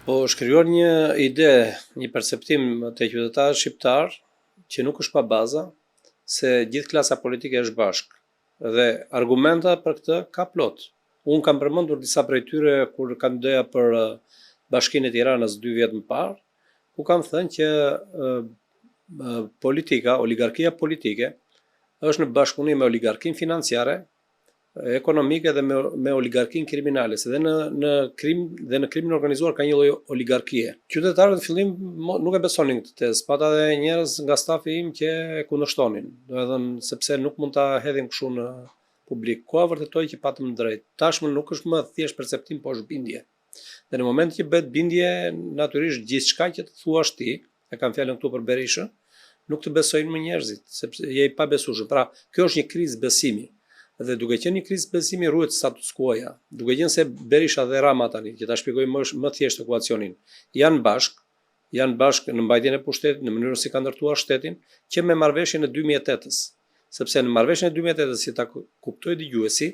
Po shkruar një ide, një perceptim të qytetarët shqiptar që nuk është pa baza, se gjithë klasa politike është bashkë dhe argumenta për këtë ka plot. Unë kam përmendur disa prej tyre kur kandidoja për Bashkinë e Tiranës 2 vjet më parë, ku kam thënë që politika, oligarkia politike është në bashkëpunim me oligarkinë financiare, ekonomike dhe me oligarkinë kriminale, se dhe në krim dhe në krimin organizuar ka një lloj oligarkie. Qytetarët në fillim nuk e besonin këtë tezë, pata dhe njerëz nga stafi im që e kundërshtonin, domethënë sepse nuk mund ta hedhim kështu në publik. Koha vërtetoi që patëm drejt. Tashmë nuk është më thjesht perceptim, po është bindje. Dhe në moment që bëhet bindje, natyrisht gjithçka që të thuash ti, e kam fjalën këtu për Berishën, nuk të besojnë më njerëzit, sepse je i pabesueshëm. Pra, kjo është një krizë besimi. Dhe duke qenë një krizë besimi ruhet status quo-ja. Duke qenë se Berisha dhe Rama tani, që ta shpjegoj më thjesht ekuacionin, janë bashkë në mbajtjen e pushtetit, në mënyrën si kanë ndërtuar shtetin, që me marrëveshjen e 2008-s. Sepse në marrëveshjen e 2008-s, si ta kuptoi dëgjuesi,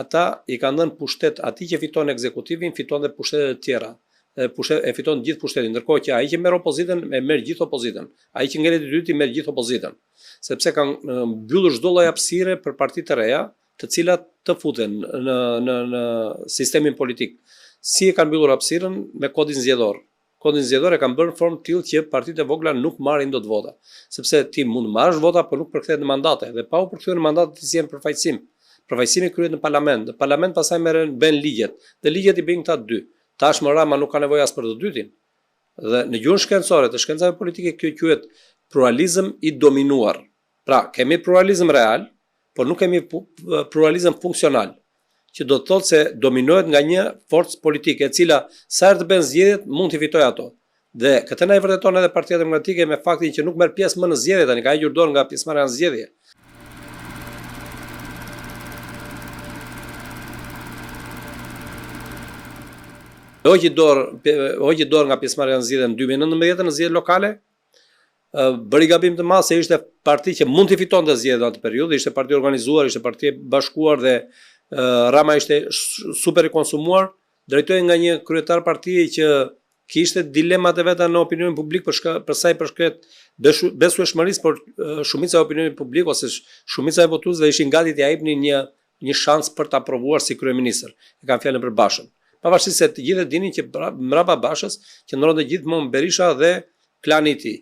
ata i kanë dhënë pushtet atij që fiton ekzekutivin, fiton dhe pushtetet e tjera. E fiton gjithë pushtetin, ndërkohë që ai që merr opozitën e merr gjithë opozitën. Ai që ngjelet i dyti merr gjithë opozitën. Sepse kanë mbyllur çdo lloj hapësire për parti të reja, të cilat të futen në sistemin politik. Si e kanë mbyllur hapësirën me kodin zgjedhor. Kodin zgjedhor e kanë bërë në formë tillë që partitë e vogla nuk marrin dot vota. Sepse ti mund të marrësh vota, por nuk përkthehet në mandate. Dhe pa u përkthyer në mandate ti jenë përfaqësim. Përfaqësimi kryhet në parlament. Në parlament pastaj bën ligjet. Dhe ligjet i bëjnë këta dy. Tashmë Rama nuk ka nevojë as për të dytin. Dhe në gjuhën shkencore të shkencave politike kjo quhet pluralizëm i dominuar. Pra, kemi pluralizëm real, por nuk kemi pluralizëm funksional, që do të thotë se dominohet nga një forcë politike, e cila sa herë të bën zgjedhjet mund të fitojë ato. Dhe këtë na i vërteton edhe Partia Demokratike me faktin që nuk merr pjesë më në zgjedhje tani, ka hequr dorë nga pjesëmarrja në zgjedhje. Hoqi dorë nga pjesëmarrja në zgjedhje në 2019 në zgjedhje lokale. Bëri gabim të madh se ishte parti që mund të fitonte zgjedhjet në atë periudhë, ishte parti organizuar, ishte parti bashkuar dhe Rama ishte super i konsumuar, drejtohej nga një kryetar partie që kishte dilemat e veta në opinionin publik për sa i përshkret besueshmërisë, por shumica e opinionit publik ose shumica e votuesve ishin gati t'i japnin një shans për ta aprovuar si kryeministër. E kam fjalën për Bashën. Pavarësisht se të gjithë dinin që mbrapa Bashës qëndronte gjithmonë Berisha dhe klani i tij.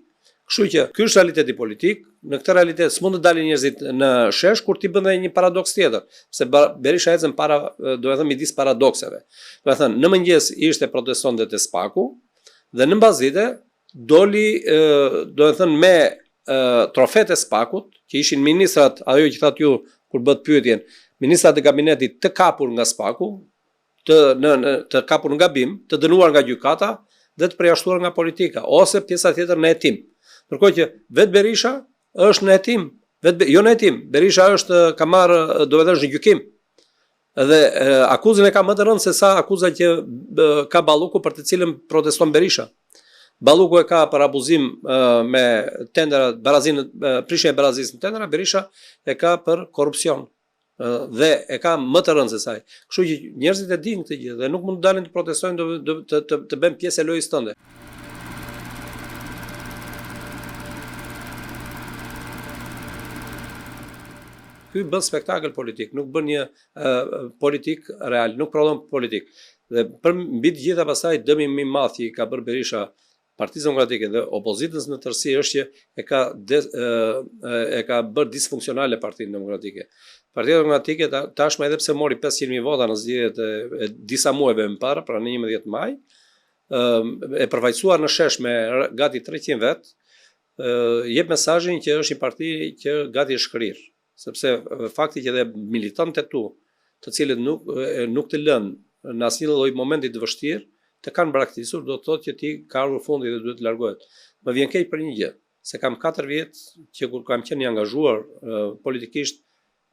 Kështu që ky është realiteti politik, në këtë realitet s'mund të dalin njerëzit në shesh kur ti bën edhe një paradoks tjetër, se Berisha ecën para, do të them midis paradokseve. Do të thënë, në mëngjes ishte protestonte te Spaku dhe në mbasdite doli, do të thënë, me trofet e Spakut, që ishin ministrat, ajo që thatë ju kur bët pyetjen, ministrat e kabinetit të kapur nga Spaku, të kapur nga BIM, të dënuar nga gjykata dhe të përjashtuar nga politika, ose pjesa tjetër në hetim. Ndërkohë që vetë Berisha është në hetim, jo në hetim, Berisha ka marrë, do të thësh, në gjykim. Dhe akuzën e ka më të rëndë se sa akuza që ka Balluku për të cilën proteston Berisha. Balluku e ka për abuzim me tendera, prishje e barazisë në tendera, Berisha e ka për korrupsion. Dhe e ka më të rëndë se saj. Kështu që njerëzit e dinë këtë gjë dhe nuk mund të dalin të protestojnë, të bëjnë pjesë e lojës tënde. Ky bën spektakël politik, nuk bën një politik real, nuk prodhon politik. Dhe mbi të gjitha pastaj dëmi më i madh që ka bërë Berisha Partisë Demokratike dhe opozitës në tërësi është që e ka bërë disfunksionale Partinë Demokratike. Partia Demokratike tashmë edhe pse mori 500.000 vota në zgjedhjet e disa muajve më parë, pra në 11 maj, e përfaqësuar në shesh me gati 300 vet, jep mesazhin që është një parti që gati është shkrirë. Sepse fakti që edhe militantët e tu, të cilët nuk të lënë në asnjë lloj momenti të vështirë, të kanë braktisur, do të thotë që ti ka ardhur fundi dhe duhet të largohet. Më vjen keq për një gjë, se kam 4 vjet që kur kam qenë i angazhuar politikisht,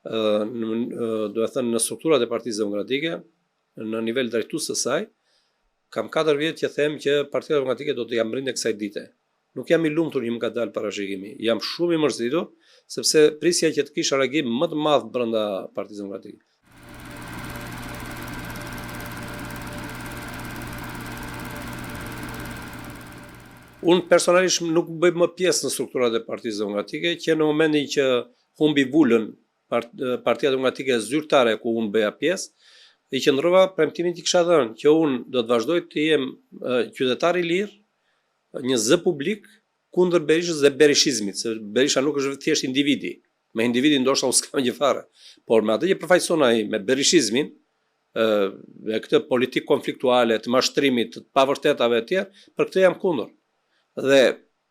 do të thënë në strukturat e Partisë Demokratike, në nivel drejtues të saj, kam 4 vjet që them që Partia Demokratike do të jambrinte kësaj dite. Nuk jam i lumtur që më ka dalë parashikimi. Jam shumë i mërzitur, sepse prisja që të kisha reagim më të madh brenda Partisë Demokratike. Unë personalisht nuk bëj më pjesë në strukturat e Partisë Demokratike, që në momentin që humbi vulën Partia Demokratike zyrtare ku unë bëja pjesë, i qëndrova premtimin që kisha dhënë, që unë do të vazhdoj të jem qytetar i lirë, një zë publik kundër Berishës dhe berishizmit, se Berisha nuk është thjesht individi. Me individin ndoshta unë s'kam gjë fare, por me atë që përfaqëson ai me berishizmin, me këtë politikë konfliktuale, të mashtrimit, të pavërtetave e tjerë, për këtë jam kundër. Dhe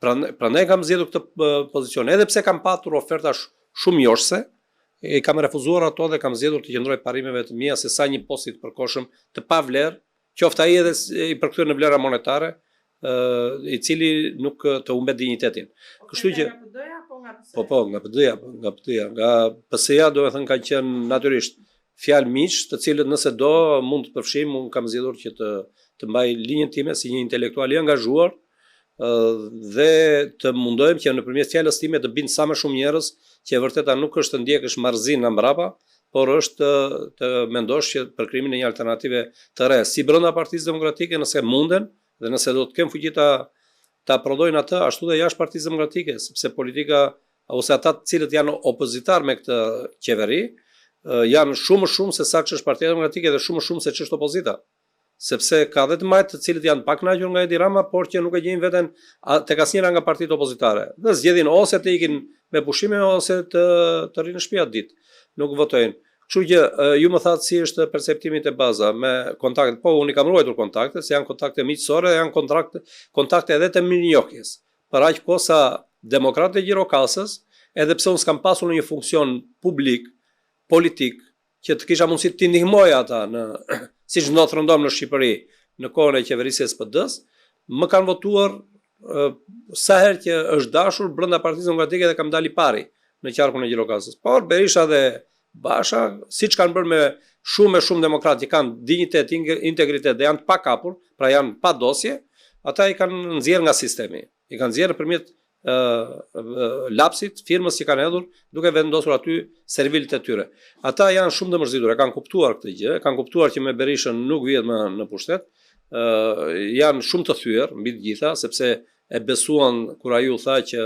prandaj kam zgjedhur këtë pozicion, edhe pse kam patur oferta shumë joshse, i kam refuzuar ato dhe kam zgjedhur të qëndroj parimeve të mia se sa një posti të përkohshëm të pa vlerë, qoftë ai edhe i përkthyer në vlera monetare, i cili nuk të humbet dinjitetin. Kështu që nga PD-ja, nga PS-ja do të thënë kanë qenë natyrisht fjalë miq, të cilët nëse do mund të përfshijmë, unë kam zgjedhur që të mbaj linjën time si një intelektual i angazhuar dhe të mundohem që nëpërmjet fjalës time të bind sa më shumë njerëz që e vërteta nuk është të ndjekësh marrëzinë mbrapa, por është të mendosh që për krijimin e një alternative të re, si brenda Partisë Demokratike nëse munden dhe nëse do të kemë fuqi ta prodhojnë atë, ashtu dhe jashtë Partisë Demokratike, sepse politika ose ata të cilët janë opozitar me këtë qeveri, janë shumë se sa ç'është Partia Demokratike dhe shumë se ç'është opozita. Sepse ka dhe të majtë të cilët janë pak kënaqur nga Edi Rama, por që nuk e gjejnë veten tek asnjëra nga partitë opozitare. Dhe zgjedhin ose të ikin me pushime ose të rinë në shtëpi atë ditë. Nuk votojnë. Kështu që ju më thatë si është perceptimi te baza me kontakte. Po unë i kam ruajtur kontakte, se janë kontakte miqësore, janë kontakte edhe të mirënjohjes. Për aq kohë sa demokratë e Gjirokastës, edhe pse unë s'kam pasur një funksion publik, politik, që të kisha mundësi të ndihmoja ata siç ndodh rëndom në Shqipëri në kohën e qeverisë SPD-s, më kanë votuar sa herë që është dashur brenda Partisë Demokratike dhe kam dalë i pari në qarkun e Gjirokastës. Por Berisha dhe Basha, siç kanë bërë me shumë demokratë që kanë dinjitet, integritet dhe janë të pakapur, pra janë pa dosje, ata i kanë nxjerrë nga sistemi. I kanë nxjerrë nëpërmjet lapsit, firmës që kanë hedhur, duke vendosur aty servilet e tyre. Ata janë shumë të mërzitur, e kanë kuptuar këtë gjë, kanë kuptuar që me Berishën nuk vihet më në pushtet, janë shumë të thyer mbi të gjitha, sepse e besuan kur ai u tha që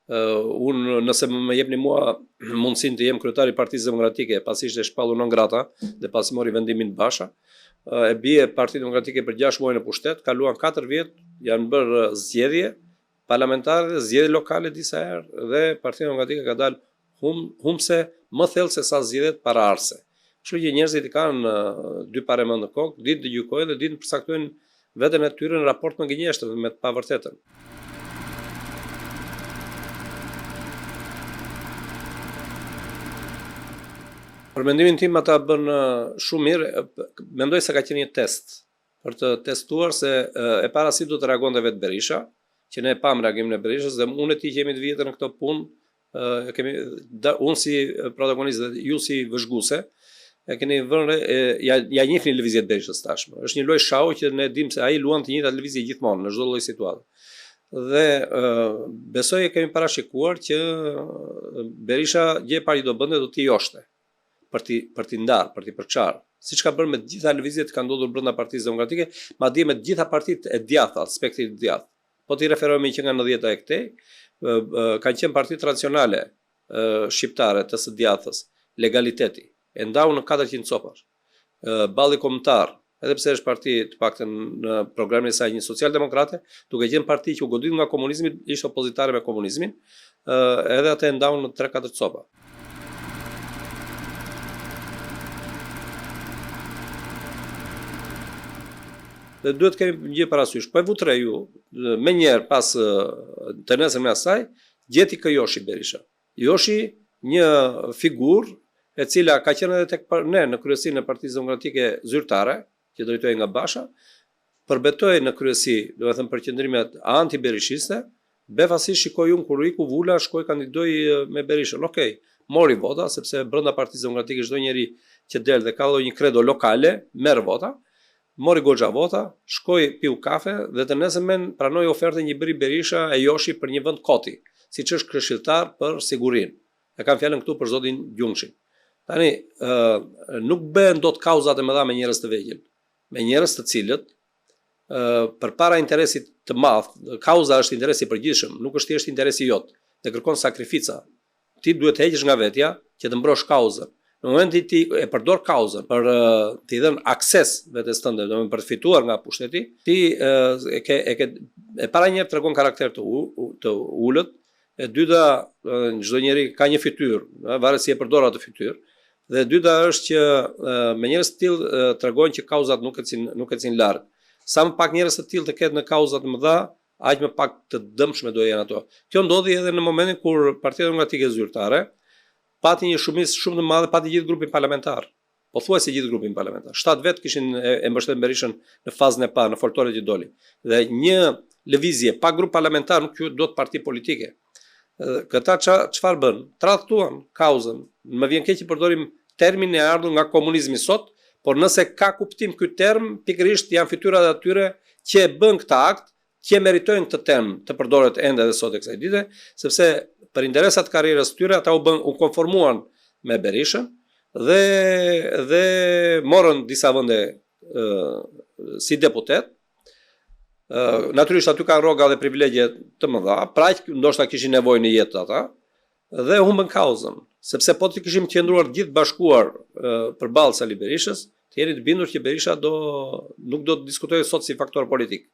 unë nëse më jepni mua mundësinë të jem kryetari i Partisë Demokratike, pasi ishte shpallur non grata dhe pasi mori vendimin Basha, e bie Partia Demokratike për 6 muaj në pushtet, kaluan 4 vjet, janë bërë zgjedhje parlamentare, zgjedhje lokale disa herë dhe Partia Demokratike ka dalë humse më thellë se sa zgjedhjet paraardhëse. Kështu që njerëzit i kanë dy parë mend në kokë, ditë të gjykojnë dhe ditë të përcaktojnë veten e tyre në raport me gënjeshtër dhe me të pavërtetën. Për mendimin tim ata bën shumë mirë, mendoj se ka qenë një test për të testuar se e para si do të reagonte vetë Berisha, që ne pam reagimin e Berishës dhe unë e ti që jemi të vjetër në këto punë, unë si protagonist dhe ju si vëzhguese, e keni vënë ja njihni lëvizjet Berishës tashmë. Është një lojë shau që ne dimë se ai luan të njëjtat lëvizje gjithmonë në çdo lloj situatë. Dhe besoj e kemi parashikuar që Berisha gjë e parë do bënte do t'i joshte për t'i ndarë, për t'i përçarë. Siç ka bërë me të gjitha lëvizjet që kanë ndodhur brenda Partisë Demokratike, madje me të gjitha partitë e djathta, spektrit të djathtë. Po t'i referohemi që nga 90-ta e këtej, kanë qenë parti tradicionale shqiptare të së djathës, legaliteti, e ndau në 400 copash. Balli kombëtar, edhe pse është parti të paktën në programin e saj një socialdemokrate, duke qenë parti që u godit nga komunizmi, ishte opozitare me komunizmin, edhe atë e ndau në 3-4 copa. Dhe duhet të kemi gjë parasysh. Po e vutre ju, me njerë pas të nesër me asaj, gjeti kë Joshi Berisha. Joshi një figur e cila ka qenë edhe tek ne në kryesinë e Partisë Demokratike zyrtare, që drejtohej nga Basha, përbetoi në kryesi, do të them për qendrimet anti-berishiste, befasisht shikoi unë kur iku vula, shkoi kandidoi me Berishën. Okej, mori vota sepse brenda Partisë Demokratike çdo njeri që del dhe ka një kredo lokale, merr vota. Mori goxha vota, shkoi piu kafe dhe të nesërmen pranoi ofertën një bëri Berisha e Joshi për një vend koti, siç është këshilltar për sigurinë. E kam fjalën këtu për zotin Gjungshin. Tani, nuk bëhen dot kauzat e mëdha me njerëz të vegjël, me njerëz të cilët përpara interesit të madh, kauza është interesi i përgjithshëm, nuk është thjesht interesi jot, dhe kërkon sakrifica. Ti duhet të heqësh nga vetja që të mbrosh kauzën. Në momentin ti e përdor kauzën për t'i dhënë akses vetes tënde, domethënë për të fituar nga pushteti, ti e para një herë tregon karakter të ulët, e dyta çdo njeri ka një fytyrë, varet si e përdor atë fytyrë, dhe e dyta është që me njerëz të tillë tregojnë që kauzat nuk ecin larg. Sa më pak njerëz të tillë të ketë në kauza të mëdha, aq më pak të dëmshme do jenë ato. Kjo ndodhi edhe në momentin kur Partia Demokratike Zyrtare pati një shumicë shumë të madhe, pati gjithë grupin parlamentar. Pothuajse gjithë grupin parlamentar. 7 vetë kishin e mbështetur Berishën në fazën e parë, në foltoret që doli. Dhe një lëvizje pa grup parlamentar nuk quhet dot parti politike. Këta çfarë bën? Tradhtuan kauzën. Më vjen keq që përdorim termin e ardhur nga komunizmi sot, por nëse ka kuptim ky term, pikërisht janë fytyrat atyre që e bën këtë akt, që meritojnë këtë term të përdoret ende edhe sot e kësaj dite, sepse për interesat karrierës tyre ata u konformuan me Berishën dhe morën disa vende si deputet. Natyrisht aty kanë rroga dhe privilegje të mëdha, pra ndoshta kishin nevojë në jetë ata, dhe humbën kauzën, sepse po të kishim qëndruar gjithë bashkuar përballë Sali Berishës, të jeni të bindur që Berisha nuk do të diskutojë sot si faktor politik.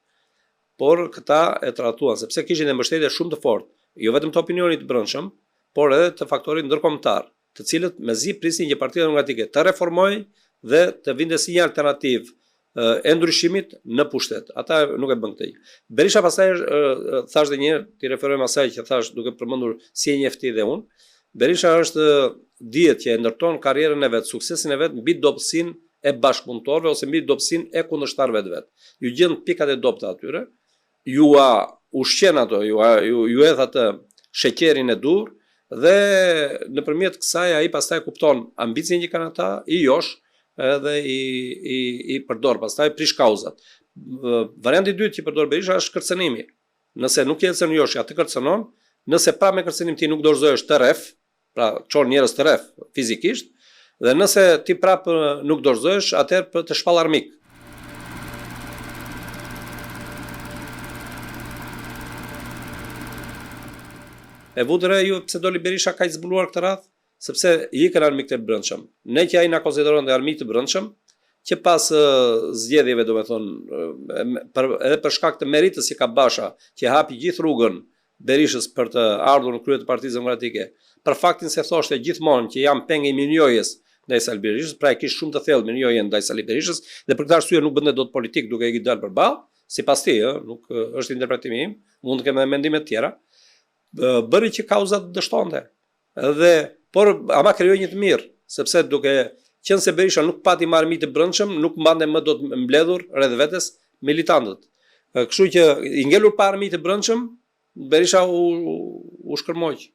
Por këta e trajtuan sepse kishin e mbështetje shumë të fortë, jo vetëm të opinionit të brendshëm, por edhe të faktorit ndërkombëtar, të cilët mezi prisnin që Partia Demokratike të reformojë dhe të vinte si një alternativë e ndryshimit në pushtet. Ata nuk e bën këtë. Berisha pastaj thash edhe një herë, ti referohem asaj që thash duke përmendur si e njefti dhe unë. Berisha dihet që e ndërton karrierën e vet, suksesin e vet mbi dobësinë e bashkëpunëtorëve ose mbi dobësinë e kundërshtarëve të vet. Ju gjen pikat e dobta atyre, ju ushqen ato, ju hedh atë sheqerin e dur dhe nëpërmjet kësaj ai pastaj kupton ambicien që kanë ata, i josh edhe i përdor pastaj prish kauzat. Varianti i dytë që përdor Berisha është kërcënimi. Nëse nuk je në josh, atë kërcënon, nëse pa me kërcënim ti nuk dorëzohesh të rref, pra çon njerëz të rref fizikisht, dhe nëse ti prapë nuk dorëzohesh, atëherë për të shpall armik. E vudre ju pse doli Berisha kaq zbuluar këtë radhë, sepse i ikën armikët e brendshëm. Ne që ai na konsideron dhe armik të brendshëm, që pas zgjedhjeve, domethënë, edhe për shkak të meritës që ka Basha, që hapi gjithë rrugën Berishës për të ardhur në krye të Partisë Demokratike, për faktin se thoshte gjithmonë që jam penge i mirënjohjes ndaj Sali Berishës, pra e kish shumë të thellë mirënjohjen ndaj Sali Berishës, dhe për këtë arsye nuk bënte dot politik duke i dalë përballë, sipas tij, nuk është interpretimi im, mund të kemë mendime të tjera. Bëri që kauzat dështonte. Por ama krijoi një të mirë, sepse duke qenë se Berisha nuk pati më armik të brendshëm, nuk mbante më dot mbledhur rreth vetes militantët. Kështu që i ngelur pa armik të brendshëm, Berisha u shkërmoq,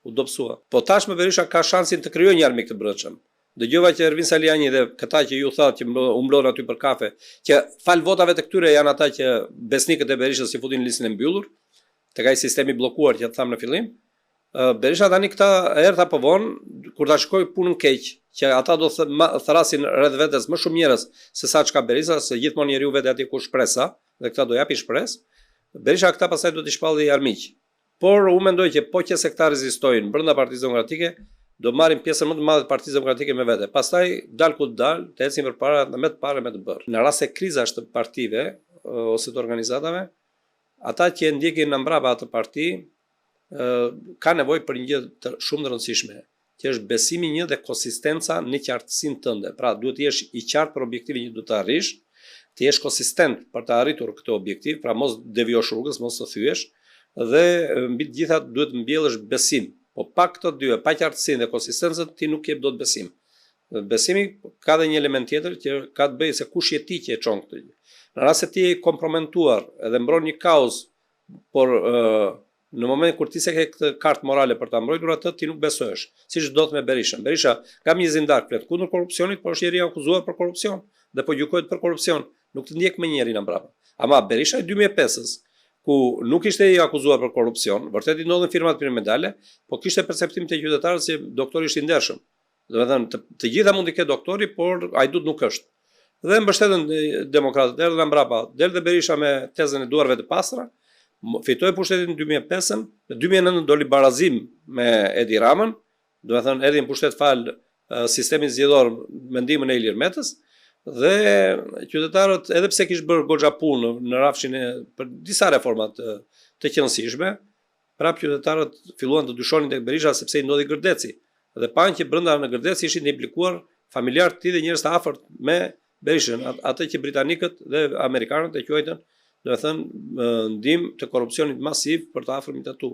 u dobësua. Po tashmë Berisha ka shansin të krijojë një armik të brendshëm. Dëgjova që Ervin Saliani dhe këta që ju thatë që u mblodhen aty për kafe, që fal votave të këtyre janë ata që besnikët e Berishës si futin listën e mbyllur, tek ai sistemi bllokuar që tham në fillim. Berisha tani këta erdha apo vonë, kur ta shikoj punën keq, që ata do thrasin rreth vetes më shumë njerëz se sa çka Berisha, se gjithmonë njeriu vetë aty ku shpresa, dhe këta do japi shpresë. Berisha këta pastaj do t'i shpallë armiq. Por unë mendoj që po që se këta rezistojnë brenda Partisë Demokratike, do marrin pjesën më të madhe të Partisë Demokratike me vete. Pastaj dal ku dal, të ecin përpara me të parë me të bërë. Në rast se krizash të partive ose të organizatave, ata që ndjekin në mbrapa atë parti ka nevojë për një gjë shumë të rëndësishme, që është besimi një dhe konsistenca në qartësinë tënde. Pra duhet të jesh i qartë për objektivin që do të arrish, të jesh konsistent për të arritur këtë objektiv, pra mos devijosh rrugës, mos të thyesh, dhe mbi të gjitha duhet mbjellësh besim. Po pa këto dy, pa qartësinë dhe konsistencën, ti nuk jep dot besim. Besimi ka dhe një element tjetër që ka të bëjë se kush je ti që e çon këtë gjë. Në rast se ti je komprometuar edhe mbron një kauzë, por në moment kur ti se ke këtë kartë morale për ta mbrojtur atë, ti nuk besohesh. Siç ndodh me Berishën. Berisha ka një zindar flet kundër korrupsionit, por është njëri akuzuar për korrupsion dhe po gjykohet për korrupsion. Nuk të ndjek me njërin mbrapa. Ama Berisha i 2005-s, ku nuk ishte i akuzuar për korrupsion, vërtet i ndodhen firmat piramidale, po kishte perceptim të qytetarët se doktori ishte i ndershëm. Domethënë të gjitha mund të ketë doktori, por ai duhet nuk është. dhe mbështetën demokratët, erdhën mbrapa, del dhe Berisha me tezën e duarve të pastra, fitoi pushtetin në 2005, në 2009 doli barazim me Edi Ramën, do të thënë erdhi në pushtet fal sistemin zgjedhor me ndihmën e Ilir Metës, dhe qytetarët, edhe pse kishte bërë goxha punë në rafshin e për disa reforma të qëndësishme, prapë qytetarët filluan të dyshonin tek Berisha sepse i ndodhi gërdeci. Dhe panë që brenda në gërdeci ishin të implikuar familjarë të tij dhe njerëz të afërt me Berishën, atë që britanikët dhe amerikanët e quajtën, do të thënë, ndihmë të korrupsionit masiv për të afërmit e tu.